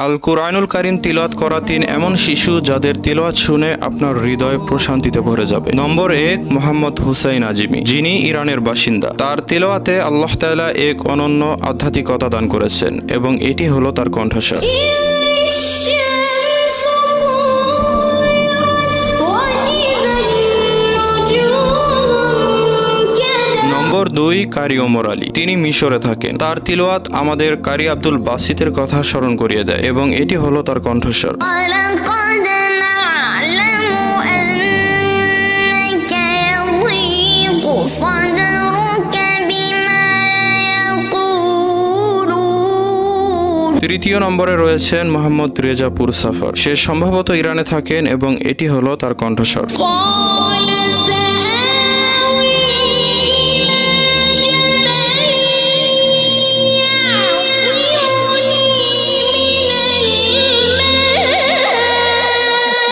আল কুরআনুল কারীম তিলাওয়াত করা 3 এমন শিশু যাদের তিলাওয়াত শুনে আপনার হৃদয় প্রশান্তিতে ভরে যাবে। নম্বর 1, মোহাম্মদ হুসাইন আজিমি, যিনি ইরানের বাসিন্দা। তার তিলাওয়াতে আল্লাহ তাআলা এক অনন্য আধ্যাত্মিকতা দান করেছেন এবং এটি হলো তার কণ্ঠস্বর। নম্বর 2, কারি ওমর আলী, তিনি মিশরে থাকেন। তার তিলাওয়াত আমাদের কারি আব্দুল বাসিতের কথা স্মরণ করিয়ে দেয় এবং এটি হলো তার কণ্ঠস্বর। তৃতীয় নম্বরে রয়েছেন মোহাম্মদ রেজা পুরসাফর। সে সম্ভবত ইরানে থাকেন এবং এটি হলো তার কণ্ঠস্বর।